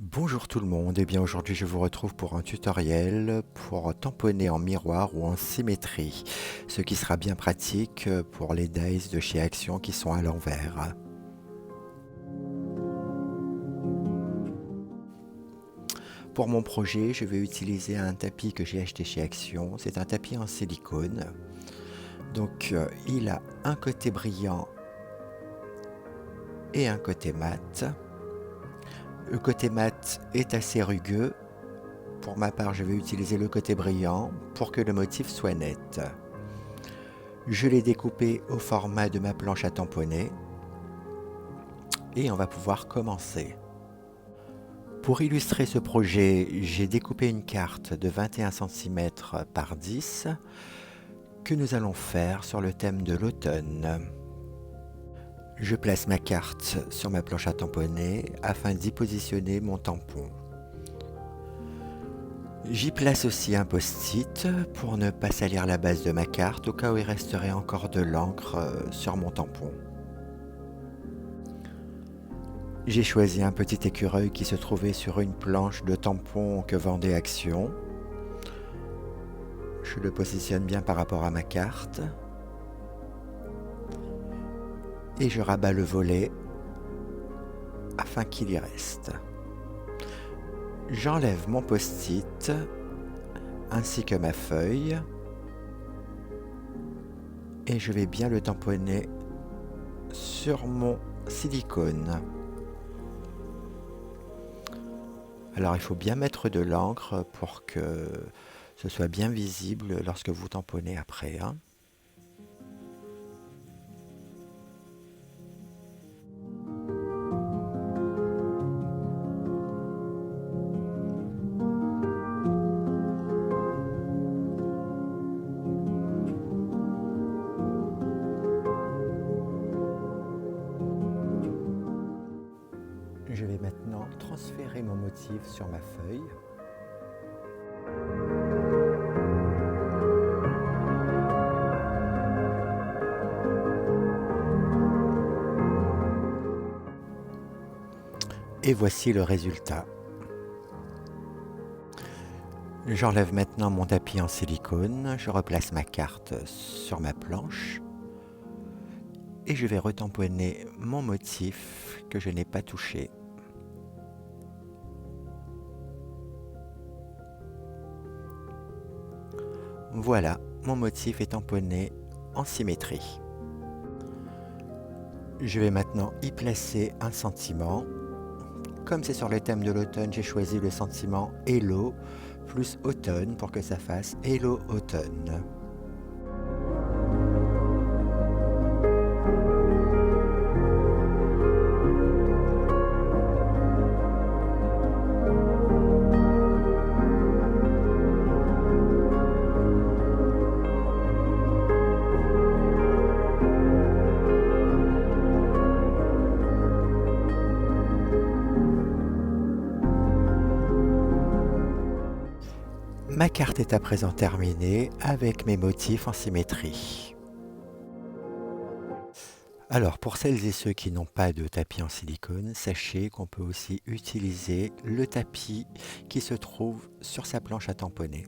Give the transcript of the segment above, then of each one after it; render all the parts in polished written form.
Bonjour tout le monde, et bien aujourd'hui je vous retrouve pour un tutoriel pour tamponner en miroir ou en symétrie, ce qui sera bien pratique pour les dies de chez Action qui sont à l'envers. Pour mon projet, je vais utiliser un tapis que j'ai acheté chez Action, c'est un tapis en silicone. Donc il a un côté brillant et un côté mat. Le côté mat est assez rugueux. Pour ma part, je vais utiliser le côté brillant pour que le motif soit net. Je l'ai découpé au format de ma planche à tamponner et on va pouvoir commencer. Pour illustrer ce projet, j'ai découpé une carte de 21 cm par 10 que nous allons faire sur le thème de l'automne. Je place ma carte sur ma planche à tamponner afin d'y positionner mon tampon. J'y place aussi un post-it pour ne pas salir la base de ma carte au cas où il resterait encore de l'encre sur mon tampon. J'ai choisi un petit écureuil qui se trouvait sur une planche de tampon que vendait Action. Je le positionne bien par rapport à ma carte. Et je rabats le volet afin qu'il y reste. J'enlève mon post-it ainsi que ma feuille et je vais bien le tamponner sur mon silicone. Alors il faut bien mettre de l'encre pour que ce soit bien visible lorsque vous tamponnez après, hein. Je vais maintenant transférer mon motif sur ma feuille. Et voici le résultat. J'enlève maintenant mon tapis en silicone, je replace ma carte sur ma planche et je vais retamponner mon motif que je n'ai pas touché. Voilà, mon motif est tamponné en symétrie. Je vais maintenant y placer un sentiment. Comme c'est sur le thème de l'automne, j'ai choisi le sentiment Hello plus automne pour que ça fasse Hello automne. Ma carte est à présent terminée avec mes motifs en symétrie. Alors pour celles et ceux qui n'ont pas de tapis en silicone, sachez qu'on peut aussi utiliser le tapis qui se trouve sur sa planche à tamponner.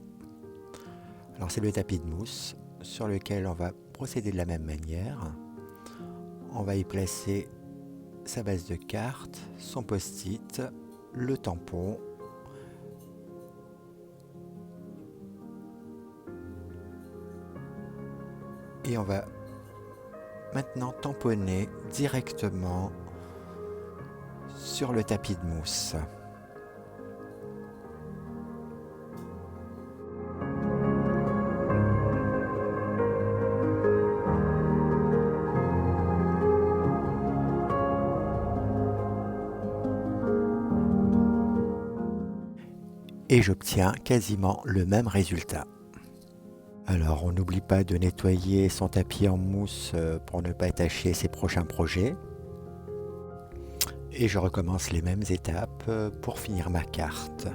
Alors c'est le tapis de mousse sur lequel on va procéder de la même manière. On va y placer sa base de carte, son post-it, le tampon. Et on va maintenant tamponner directement sur le tapis de mousse. Et j'obtiens quasiment le même résultat. Alors on n'oublie pas de nettoyer son tapis en mousse pour ne pas tacher ses prochains projets. Et je recommence les mêmes étapes pour finir ma carte.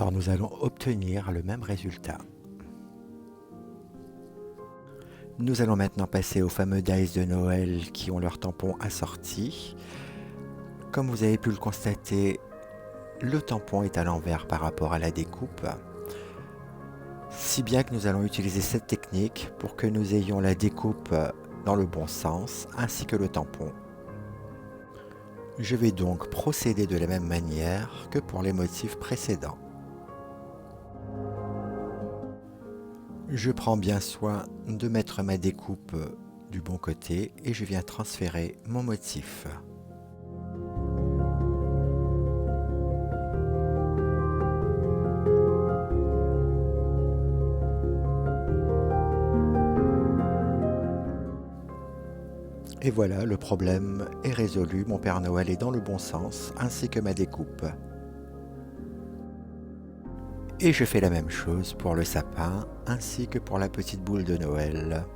Alors nous allons obtenir le même résultat. Nous allons maintenant passer aux fameux dice de Noël qui ont leur tampon assorti. Comme vous avez pu le constater, le tampon est à l'envers par rapport à la découpe. Si bien que nous allons utiliser cette technique pour que nous ayons la découpe dans le bon sens ainsi que le tampon. Je vais donc procéder de la même manière que pour les motifs précédents. Je prends bien soin de mettre ma découpe du bon côté et je viens transférer mon motif. Et voilà, le problème est résolu, mon Père Noël est dans le bon sens, ainsi que ma découpe. Et je fais la même chose pour le sapin, ainsi que pour la petite boule de Noël.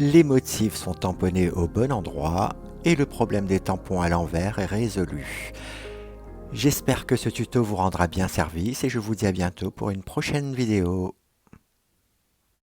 Les motifs sont tamponnés au bon endroit et le problème des tampons à l'envers est résolu. J'espère que ce tuto vous rendra bien service et je vous dis à bientôt pour une prochaine vidéo.